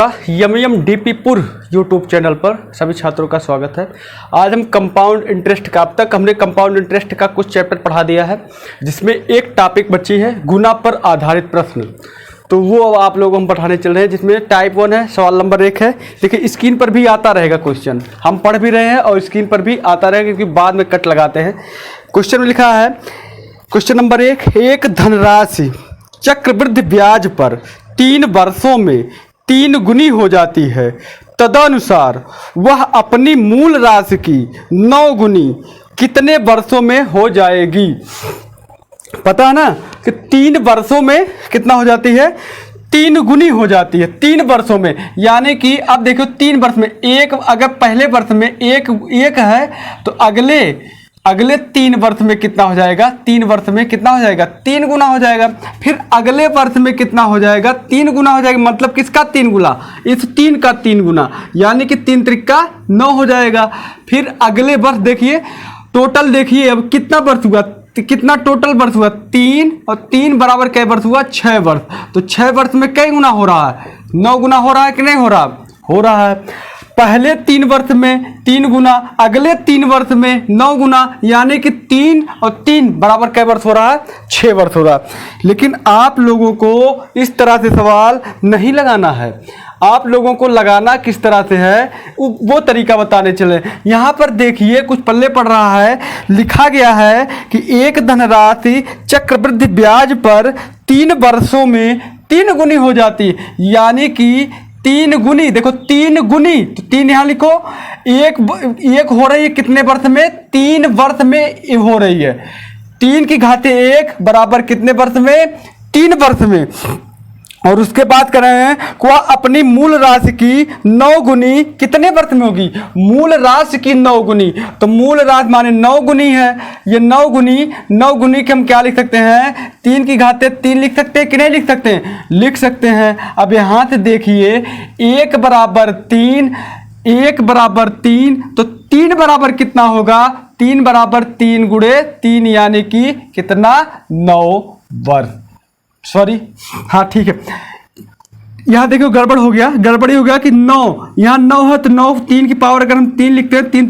DPपुर YouTube channel पर सभी छात्रों का स्वागत है। आज हम कंपाउंड इंटरेस्ट का, अब तक हमने कंपाउंड इंटरेस्ट का कुछ चैप्टर पढ़ा दिया है, जिसमें एक टॉपिक बची है गुना पर आधारित प्रश्न। तो वो अब आप लोग हम पढ़ाने चल रहे हैं, जिसमें टाइप 1 है, सवाल नंबर 1 है। देखिए स्क्रीन पर भी आता रहेगा क्वेश्चन, हम पढ़ भी रहे हैं और स्क्रीन पर भी आता रहेगा, क्योंकि बाद में कट लगाते हैं। क्वेश्चन में लिखा है, क्वेश्चन नंबर 1, एक धनराशि चक्रवृद्धि ब्याज पर 3 वर्षों में 3 गुनी हो जाती है, तदनुसार वह अपनी मूल राशि की 9 गुनी कितने वर्षों में हो जाएगी। पता है ना कि 3 वर्षों में कितना हो जाती है, 3 गुनी हो जाती है 3 वर्षों में। यानी कि अब देखो 3 वर्ष में एक, अगर पहले वर्ष में एक है तो अगले 3 वर्ष में कितना हो जाएगा, 3 वर्ष में कितना हो जाएगा, 3 गुना हो जाएगा। फिर अगले वर्ष में कितना हो जाएगा, 3 गुना हो जाएगा। मतलब किसका 3 गुना, इस 3 का 3 गुना, यानी कि 3 त्रिका 9 हो जाएगा। फिर अगले वर्ष देखिए, टोटल देखिए अब कितना वर्ष हुआ, कितना टोटल वर्ष हुआ 3, और 3 बराबर कै वर्ष हुआ, 6 वर्ष। तो 6 वर्ष में कई गुना हो रहा है, 9 गुना हो रहा है कि नहीं हो रहा, हो रहा है। पहले 3 वर्ष में 3 गुना, अगले 3 वर्ष में 9 गुना, यानी कि 3 और 3 बराबर कै वर्ष हो रहा है, 6 वर्ष हो रहा है। लेकिन आप लोगों को इस तरह से सवाल नहीं लगाना है। आप लोगों को लगाना किस तरह से है वो तरीका बताने चले। यहाँ पर देखिए कुछ पल्ले पड़ रहा है, लिखा गया है कि एक धनराशि चक्रवृद्धि ब्याज पर 3 वर्षों में 3 गुनी हो जाती है। यानी कि 3 गुनी, देखो 3 गुनी, तो 3 यहाँ लिखो, एक हो रही है कितने वर्ष में, 3 वर्ष में हो रही है। 3 की घाते 1 बराबर कितने वर्ष में, 3 वर्ष में। और उसके बाद कर रहे हैं कि वह अपनी मूल राशि की 9 गुनी कितने वर्ष में होगी, मूल राशि की 9 गुनी। तो मूल राशि माने 9 गुनी है, ये 9 गुनी के हम क्या लिख सकते हैं, 3 की घाते 3 लिख सकते हैं कि नहीं लिख सकते हैं, लिख सकते हैं। अब यहाँ से देखिए 1 बराबर 3, 1 बराबर 3, तो 3 बराबर कितना होगा, 3 बराबर 3 गुणे 3, यानी कि कितना, 9 वर्ष। सॉरी, हाँ ठीक है, यहाँ देखो गड़बड़ हो गया कि 9, यहाँ 9 है तो 9, 3 की पावर अगर हम 3 लिखते हैं, 3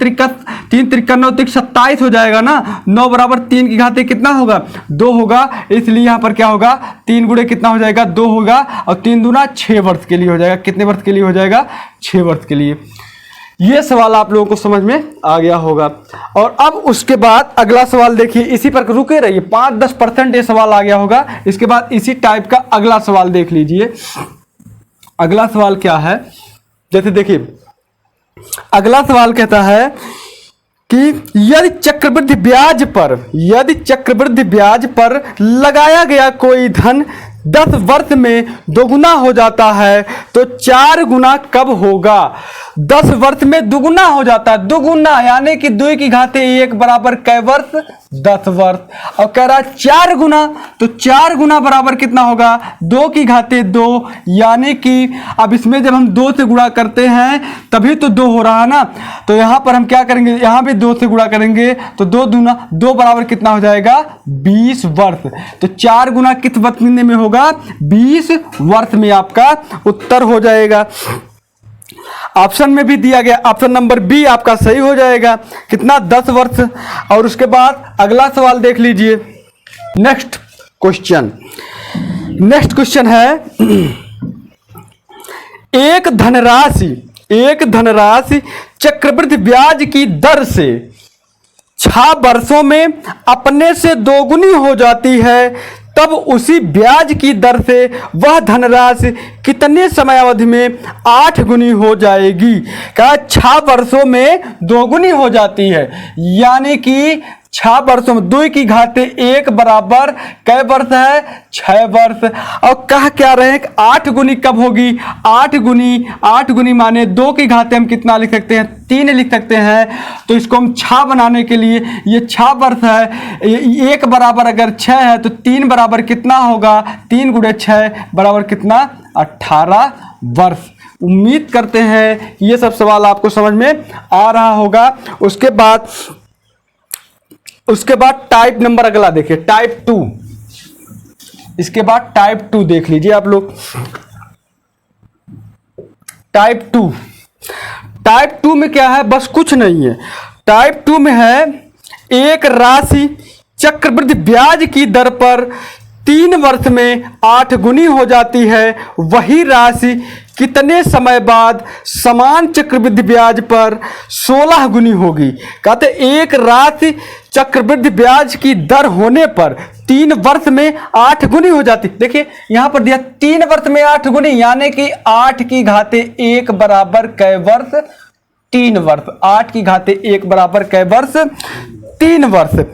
त्रिका 9 तक 27 हो जाएगा ना। 9 बराबर 3 की घाते कितना होगा, 2 होगा। इसलिए यहाँ पर क्या होगा, 3 गुणे कितना हो जाएगा, 2 होगा, और 3 दूना 6 वर्ष के लिए हो जाएगा। कितने वर्ष के लिए हो जाएगा, 6 वर्ष के लिए। ये सवाल आप लोगों को समझ में आ गया होगा। और अब उसके बाद अगला सवाल देखिए, इसी पर रुके रहिए, 5-10% ये सवाल आ गया होगा। इसके बाद इसी टाइप का अगला सवाल देख लीजिए। अगला सवाल क्या है, जैसे देखिए अगला सवाल कहता है कि यदि चक्रवृद्धि ब्याज पर लगाया गया कोई धन 10 वर्ष में दोगुना हो जाता है, तो 4 गुना कब होगा। 10 वर्ष में दुगुना हो जाता है, दुगुना यानी कि 2 की घाते 1 बराबर कै वर्ष, 10 वर्ष। और कह रहा है 4 गुना, तो 4 गुना बराबर कितना होगा, 2 की घाते 2, यानी कि अब इसमें जब हम 2 से गुणा करते हैं तभी तो 2 हो रहा है ना। तो यहाँ पर हम क्या करेंगे, यहाँ भी 2 से गुणा करेंगे, तो 2 दूना 2 बराबर कितना हो जाएगा, 20 वर्ष। तो 4 गुना किस वर्ष में होगा, 20 वर्ष में आपका उत्तर हो जाएगा। ऑप्शन में भी दिया गया, ऑप्शन नंबर बी आपका सही हो जाएगा। कितना, 10 वर्ष। और उसके बाद अगला सवाल देख लीजिए। नेक्स्ट क्वेश्चन है, एक धनराशि चक्रवृद्धि ब्याज की दर से 6 वर्षों में अपने से 2 गुनी हो जाती है, तब उसी ब्याज की दर से वह धनराशि कितने समयावधि में 8 गुनी हो जाएगी। क्या 6 वर्षों में 2 गुनी हो जाती है, यानी कि 6 वर्षों में 2 की घाते 1 बराबर कै वर्ष है, 6 वर्ष। और कह क्या रहे हैं, 8 गुनी कब होगी, 8 गुनी माने 2 की घाते हम कितना लिख सकते हैं, 3 लिख सकते हैं। तो इसको हम 6 बनाने के लिए, ये 6 वर्ष है, 1 बराबर अगर 6 है तो 3 बराबर कितना होगा, 3 गुणे 6 बराबर कितना, 18 वर्ष। उम्मीद करते हैं ये सब सवाल आपको समझ में आ रहा होगा। उसके बाद टाइप नंबर अगला देखिए, टाइप 2। इसके बाद टाइप 2 देख लीजिए आप लोग। टाइप 2। टाइप 2 में क्या है, बस कुछ नहीं है। टाइप 2 में है एक राशि चक्रवृद्धि ब्याज की दर पर 3 वर्ष में 8 गुनी हो जाती है, वही राशि कितने समय बाद समान चक्रवृद्धि ब्याज पर 16 गुनी होगी। कहते एक राशि चक्रवृद्धि ब्याज की दर होने पर 3 वर्ष में 8 गुनी हो जाती। देखिए यहां पर दिया 3 वर्ष में 8 गुनी, यानी कि 8 की घाते 1 बराबर कै वर्ष, 3 वर्ष। 8 की घाते 1 बराबर कै वर्ष, 3 वर्ष।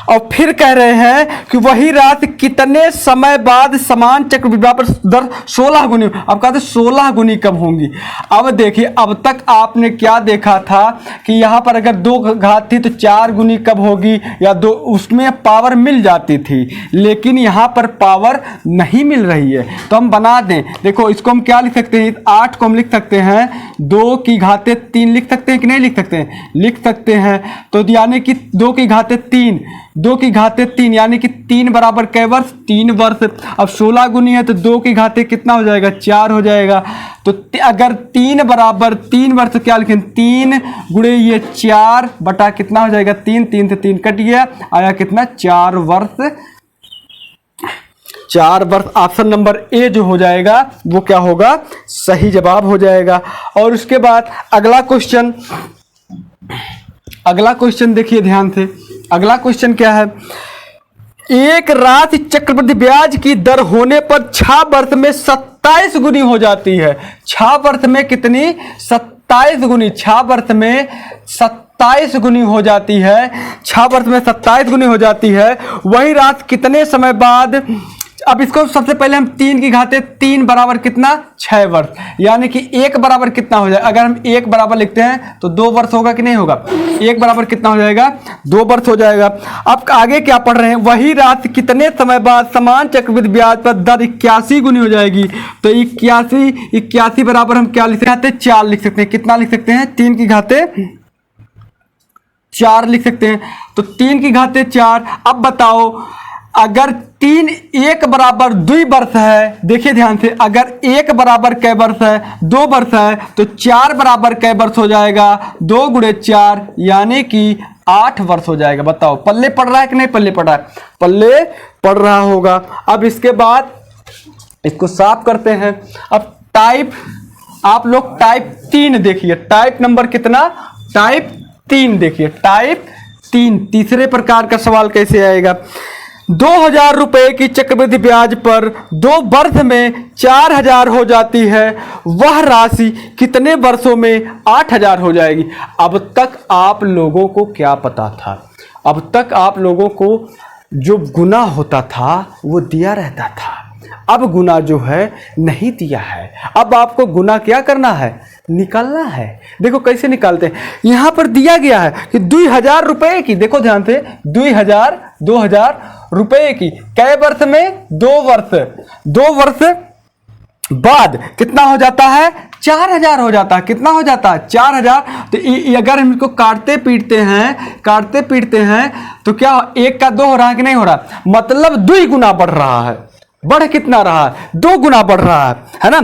और फिर कह रहे हैं कि वही राशि कितने समय बाद समान चक्रवृद्धि ब्याज पर दर 16 गुनी। अब कहते 16 गुनी कब होंगी। अब देखिए अब तक आपने क्या देखा था कि यहाँ पर अगर 2 घात थी तो 4 गुनी कब होगी, या 2 उसमें पावर मिल जाती थी, लेकिन यहाँ पर पावर नहीं मिल रही है। तो हम बना दें, देखो इसको हम क्या लिख सकते हैं, 8 को हम लिख सकते हैं 2 की घाते 3 लिख सकते हैं कि नहीं लिख सकते हैं, लिख सकते हैं। तो यानी कि 2 की घाते 3, 2 की घाते 3 यानी कि 3 बराबर कै वर्ष, 3 वर्ष। अब 16 गुनी है तो 2 की घाते कितना हो जाएगा, 4 हो जाएगा। तो अगर 3 बराबर 3 वर्ष तो क्या लिखें, 3 गुणे ये 4 बटा कितना हो जाएगा 3, 3 से 3 कट गया, आया कितना 4 वर्ष। 4 वर्ष ऑप्शन नंबर ए जो हो जाएगा वो क्या होगा, सही जवाब हो जाएगा। और उसके बाद अगला क्वेश्चन देखिए ध्यान से। अगला क्वेश्चन क्या है, एक राशि चक्रवृद्धि ब्याज की दर होने पर 6 वर्ष में 27 गुनी हो जाती है। 6 वर्ष में कितनी, 27 गुनी। 6 वर्ष में 27 गुनी हो जाती है, 6 वर्ष में 27 गुनी हो जाती है। वही राशि कितने समय बाद, अब इसको सबसे पहले हम 3 की घाते 3 बराबर कितना, 6 वर्ष, यानी कि 1 बराबर कितना हो जाए। अगर हम 1 बराबर लिखते हैं तो 2 वर्ष होगा कि नहीं होगा, 1 बराबर कितना हो जाएगा, 2 वर्ष हो जाएगा। अब आगे क्या पढ़ रहे हैं, वही राशि कितने समय बाद समान चक्रवृद्धि ब्याज पर दर 81 गुनी हो जाएगी। तो 81 बराबर हम क्या लिख सकते हैं, 4 लिख सकते हैं। कितना लिख सकते हैं, 3 की घाते 4 लिख सकते हैं। तो 3 की घाते 4। अब बताओ अगर 3 1 बराबर 2 वर्ष है, देखिए ध्यान से, अगर 1 बराबर कै वर्ष है, 2 वर्ष है, तो 4 बराबर कै वर्ष हो जाएगा, 2 गुणे 4 यानी कि 8 वर्ष हो जाएगा। बताओ पल्ले पड़ रहा है कि नहीं पल्ले पड़ रहा है, पल्ले पड़ रहा होगा। अब इसके बाद इसको साफ करते हैं। अब टाइप, आप लोग टाइप 3 देखिए, टाइप नंबर कितना, टाइप 3 देखिए। टाइप 3 तीसरे प्रकार का सवाल कैसे आएगा, 2000 रुपए की चक्रवृद्धि ब्याज पर 2 वर्ष में 4000 हो जाती है, वह राशि कितने वर्षों में 8000 हो जाएगी। अब तक आप लोगों को क्या पता था, अब तक आप लोगों को जो गुना होता था वो दिया रहता था, अब गुना जो है नहीं दिया है। अब आपको गुना क्या करना है, निकालना है। देखो कैसे निकालते हैं, यहां पर दिया गया है कि 2000 रुपए की, देखो ध्यान से, 2000 रुपए की कै वर्ष में, 2 वर्ष, 2 वर्ष बाद कितना हो जाता है, 4000 हो जाता है। कितना हो जाता है, 4000। तो अगर हम इसको काटते पीटते हैं तो क्या 1 का 2 हो रहा है कि नहीं हो रहा, मतलब 2 गुना बढ़ रहा है। बढ़ कितना रहा है, 2 गुना बढ़ रहा है ना।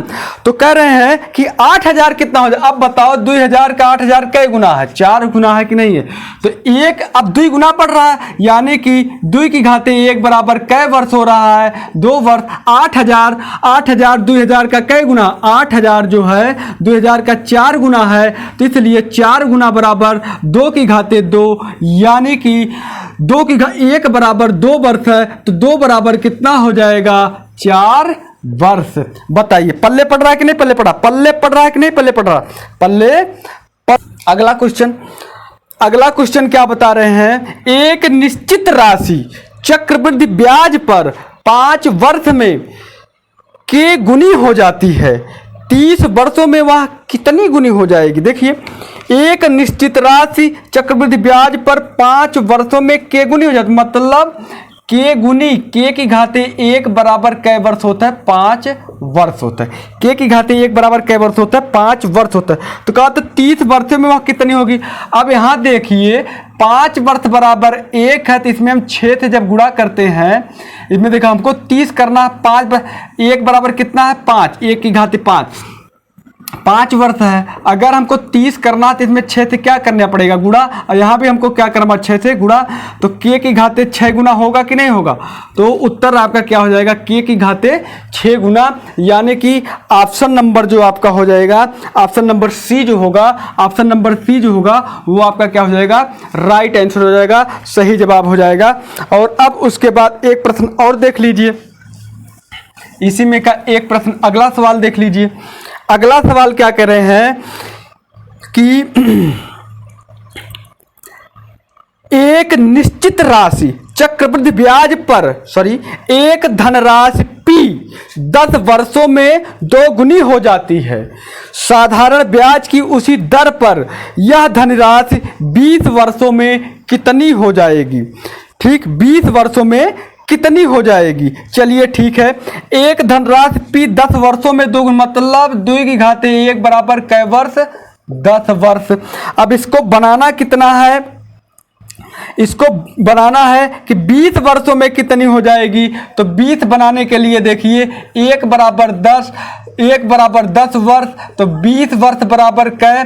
तो कह रहे हैं कि 8000 कितना हो जाए। अब बताओ 2000 का 8000 कै गुना है, 4 गुना है कि नहीं है। तो 1 अब 2 गुना बढ़ रहा है, यानी कि 2 की घाते 1 बराबर कै वर्ष हो रहा है, 2 वर्ष। 8000 2000 का कै गुना, 8000 जो है 2000 का 4 गुना है, तो इसलिए 4 गुना बराबर 2 की घाते 2, यानी कि 1 बराबर 2 वर्ष है, तो 2 बराबर कितना हो जाएगा, 4 वर्ष। बताइए पल्ले पड़ रहा है कि नहीं पल्ले पड़ा, पल्ले पड़ रहा है कि नहीं पल्ले पड़ रहा, पल्ले पड़। अगला क्वेश्चन क्या बता रहे हैं, एक निश्चित राशि चक्रवृद्धि ब्याज पर 5 वर्ष में के गुनी हो जाती है, 30 वर्षों में वह कितनी गुनी हो जाएगी। देखिए एक निश्चित राशि चक्रवृद्धि ब्याज पर 5 वर्षों में के गुनी हो जाती, मतलब के गुनी, के की घाते 1 बराबर कै वर्ष होता है, 5 वर्ष होता है। के की घाते 1 बराबर कै वर्ष होता है, 5 वर्ष होता है। तो कहा तो 30 वर्षों में वह कितनी होगी। अब यहाँ देखिए 5 वर्ष बराबर 1 है, तो इसमें हम 6 से जब गुणा करते हैं, इसमें देखा हमको 30 करना है, 1 बराबर कितना है, 5, 1 की घाते 5, 5 वर्ष है, अगर हमको 30 करना है तो इसमें 6 से क्या करना पड़ेगा, गुणा, और यहाँ भी हमको क्या करना 6 से गुणा, तो k की घाते 6 गुना होगा कि नहीं होगा, तो उत्तर आपका क्या हो जाएगा, k की घाते 6 गुना, यानी कि ऑप्शन नंबर जो आपका हो जाएगा, ऑप्शन नंबर सी जो होगा, ऑप्शन नंबर सी जो होगा वो आपका क्या हो जाएगा, राइट आंसर हो जाएगा, सही जवाब हो जाएगा। और अब उसके बाद एक प्रश्न और देख लीजिए, इसी में का एक प्रश्न, अगला सवाल देख लीजिए। अगला सवाल क्या कह रहे हैं कि एक निश्चित राशि चक्रवृद्धि ब्याज पर एक धनराशि P 10 वर्षों में 2 गुनी हो जाती है। साधारण ब्याज की उसी दर पर यह धनराशि 20 वर्षों में कितनी हो जाएगी। ठीक, 20 वर्षों में कितनी हो जाएगी। चलिए ठीक है, एक धनराशि P 10 वर्षों में 2 मतलब 2 की घाते 1 बराबर कै वर्ष, 10 वर्ष। अब इसको बनाना कितना है, इसको बनाना है कि 20 वर्षों में कितनी हो जाएगी। तो 20 बनाने के लिए देखिए 1 बराबर 10, 1 बराबर 10 वर्ष, तो 20 वर्ष बराबर कै,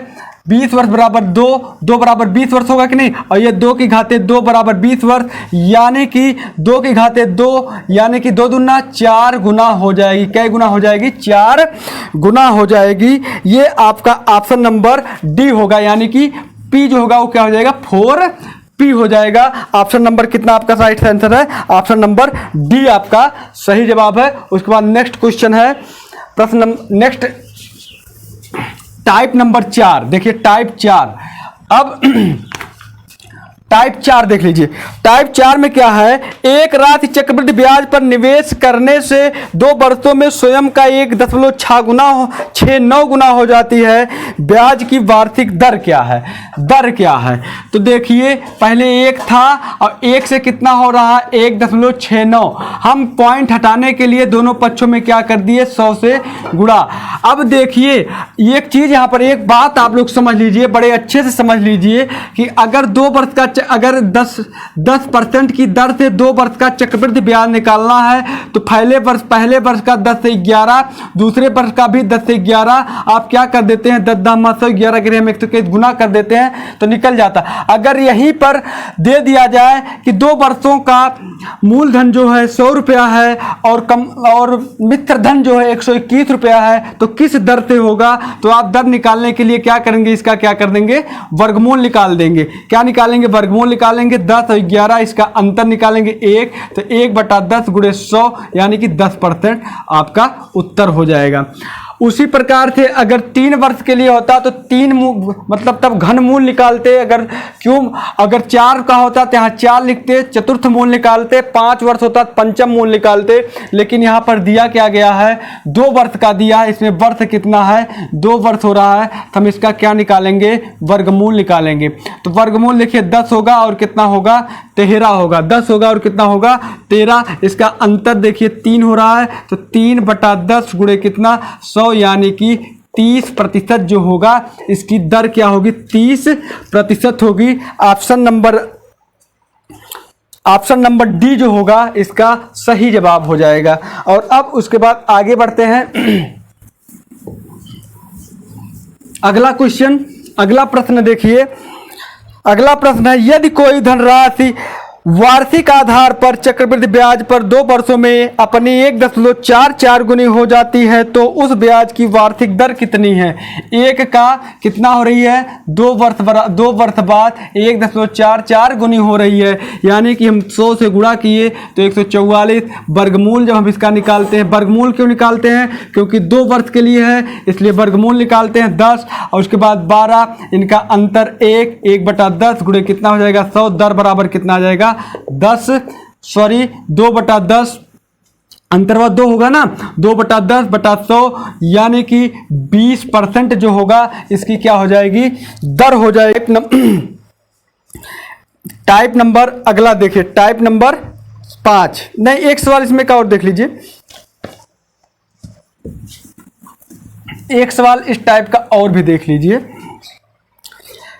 20 वर्ष बराबर 2, 2 बराबर 20 वर्ष होगा कि नहीं, और ये 2 की घाते 2 बराबर 20 वर्ष, यानी कि 2 की घाते 2, यानी कि 2 दूना 4 गुना हो जाएगी। कै गुना हो जाएगी, 4 गुना हो जाएगी। ये आपका ऑप्शन नंबर डी होगा, यानी कि पी जो होगा वो क्या हो जाएगा, 4P हो जाएगा। ऑप्शन नंबर कितना आपका राइट आंसर है, ऑप्शन नंबर डी आपका सही जवाब है। उसके बाद नेक्स्ट क्वेश्चन है, प्रश्न नेक्स्ट टाइप नंबर 4, देखिए टाइप 4। अब टाइप 4 देख लीजिए, टाइप 4 में क्या है, एक राशि चक्रवृद्धि ब्याज पर निवेश करने से 2 वर्षों में स्वयं का 1.69 गुना हो जाती है। ब्याज की वार्षिक दर क्या है, दर क्या है। तो देखिए पहले 1 था और 1 से कितना हो रहा है, 1.69। हम पॉइंट हटाने के लिए दोनों पक्षों में क्या कर दिए, 100 से गुणा। अब देखिए एक चीज यहाँ पर, एक बात आप लोग समझ लीजिए, बड़े अच्छे से समझ लीजिए कि अगर 2 वर्ष का, अगर 10% की दर से 2 वर्ष का चक्रवृद्धि ब्याज निकालना है तो पहले वर्ष का 10 से 11, दूसरे वर्ष का भी 10 से 11, आप क्या कर देते हैं, 10 10 111 के हम 121 गुना कर देते हैं तो निकल जाता। अगर यहीं पर दे दिया जाए कि 2 वर्षों का मूलधन जो है 100 रुपया है और मित्र धन जो है 121 रुपया है, तो किस दर से होगा। तो आप दर निकालने के लिए क्या करेंगे, इसका क्या कर देंगे, वर्गमूल निकाल देंगे। क्या निकालेंगे, वर्गमूल निकालेंगे, 10 और 11 इसका अंतर निकालेंगे 1, तो 1/10 गुणे 100 यानी कि 10% आपका उत्तर हो जाएगा। उसी प्रकार से अगर 3 वर्ष के लिए होता तो 3 मतलब तब घन मूल निकालते, अगर 4 का होता तो यहाँ 4 लिखते, चतुर्थ मूल निकालते, 5 वर्ष होता तो पंचम मूल निकालते। लेकिन यहाँ पर दिया क्या गया है, 2 वर्ष का दिया है, इसमें वर्ष कितना है, 2 वर्ष हो रहा है, तो हम इसका क्या निकालेंगे, वर्गमूल निकालेंगे। तो वर्गमूल देखिए 10 होगा और कितना होगा, 13 होगा, 10 होगा और कितना होगा, 13। इसका अंतर देखिए 3 हो रहा है, तो 3/10 गुणे कितना, 100, यानी कि 30% जो होगा इसकी दर क्या होगी, 30% होगी। ऑप्शन नंबर डी जो होगा इसका सही जवाब हो जाएगा। और अब उसके बाद आगे बढ़ते हैं, अगला क्वेश्चन, अगला प्रश्न देखिए। अगला प्रश्न है, यदि कोई धनराशि वार्षिक आधार पर चक्रवृद्धि ब्याज पर 2 वर्षों में अपनी 1.44 गुनी हो जाती है तो उस ब्याज की वार्षिक दर कितनी है। 1 का कितना हो रही है, 2 वर्ष बाद 1.44 गुनी हो रही है, यानी कि हम 100 से गुणा किए तो 144। वर्गमूल जब हम इसका निकालते हैं, वर्गमूल क्यों निकालते हैं, क्योंकि 2 वर्ष के लिए है इसलिए वर्गमूल निकालते हैं 10, और उसके बाद 12, इनका अंतर 1/10 गुणे कितना हो जाएगा, 100। दर बराबर कितना आ जाएगा, 2/10, अंतर्गत 2 होगा ना, 2/10/100, यानी कि 20% जो होगा इसकी क्या हो जाएगी, दर हो जाएगी। टाइप नंबर अगला देखिए, टाइप नंबर 5, नहीं एक सवाल इसमें का और देख लीजिए, एक सवाल इस टाइप का और भी देख लीजिए।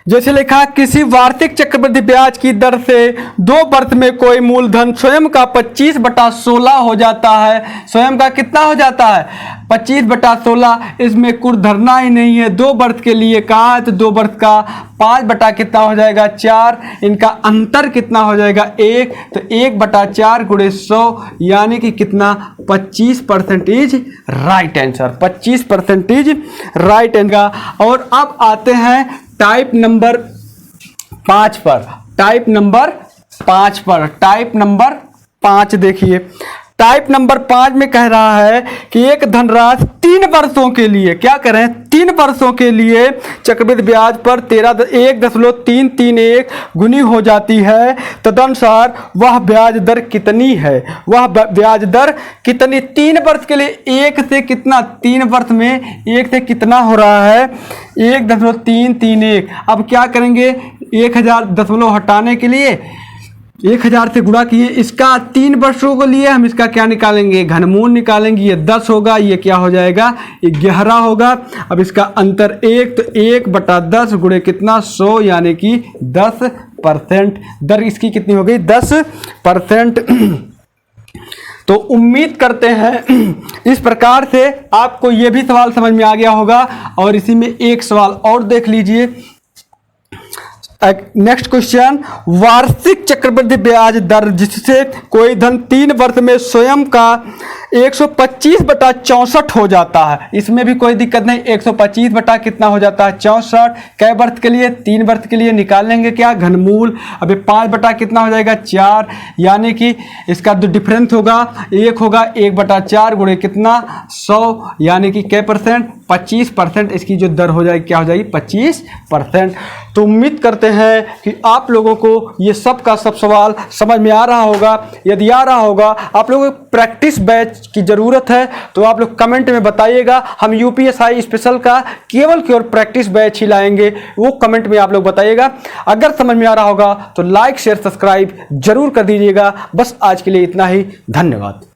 जैसे लिखा, किसी वार्षिक चक्रवृद्धि ब्याज की दर से 2 वर्ष में कोई मूलधन स्वयं का 25/16 हो जाता है। स्वयं का कितना हो जाता है? 25/16। इसमें कुछ धरना ही नहीं है। 2 वर्ष के लिए कहा है तो 2 वर्ष का 5 कितना हो जाएगा? 4। इनका अंतर कितना हो जाएगा? 1। तो 1/4 × 100 यानी कि कितना? 25% राइट आंसर। 25% right answer. और अब आते हैं टाइप नंबर 5 पर। टाइप नंबर 5 देखिए। टाइप नंबर 5 में कह रहा है कि एक धनराशि 3 वर्षों के लिए, क्या करें? 3 वर्षों के लिए चक्रवृद्धि ब्याज पर 1.331 गुनी हो जाती है। तदनुसार वह ब्याज दर कितनी है? वह ब्याज दर कितनी? 3 वर्ष के लिए 1 से कितना? 3 वर्ष में 1 से कितना हो रहा है? 1.331। अब क्या करेंगे? 1000 दशमलव हटाने के लिए 1000 से गुणा किए। इसका 3 वर्षों के लिए हम इसका क्या निकालेंगे? घनमूल निकालेंगे। ये 10 होगा, ये क्या हो जाएगा? 11 होगा। अब इसका अंतर 1, तो 1/10 गुणे कितना? 100 यानी कि 10%। दर इसकी कितनी हो गई? 10%। तो उम्मीद करते हैं इस प्रकार से आपको ये भी सवाल समझ में आ गया होगा। और इसी में एक सवाल और देख लीजिए। नेक्स्ट क्वेश्चन, वार्षिक चक्रवृद्धि ब्याज दर जिससे कोई धन 3 वर्ष में स्वयं का 125/64 हो जाता है। इसमें भी कोई दिक्कत नहीं। 125 बटा कितना हो जाता है? 64। कै वर्ष के लिए? 3 वर्ष के लिए। निकाल लेंगे क्या? घनमूल। अभी 5 बटा कितना हो जाएगा? 4। यानी कि इसका जो डिफरेंस होगा 1 होगा। 1/4 गुणे कितना? 100 यानी कि कै परसेंट? 25%। इसकी जो दर हो जाएगी क्या हो जाएगी? 25%। तो उम्मीद करते हैं कि आप लोगों को ये सब का सब सवाल समझ में आ रहा होगा। यदि आ रहा होगा, आप लोगों को प्रैक्टिस बैच की ज़रूरत है तो आप लोग कमेंट में बताइएगा। हम यूपीएसआई स्पेशल का केवल प्रैक्टिस बैच ही लाएंगे, वो कमेंट में आप लोग बताइएगा। अगर समझ में आ रहा होगा तो लाइक शेयर सब्सक्राइब जरूर कर दीजिएगा। बस आज के लिए इतना ही। धन्यवाद।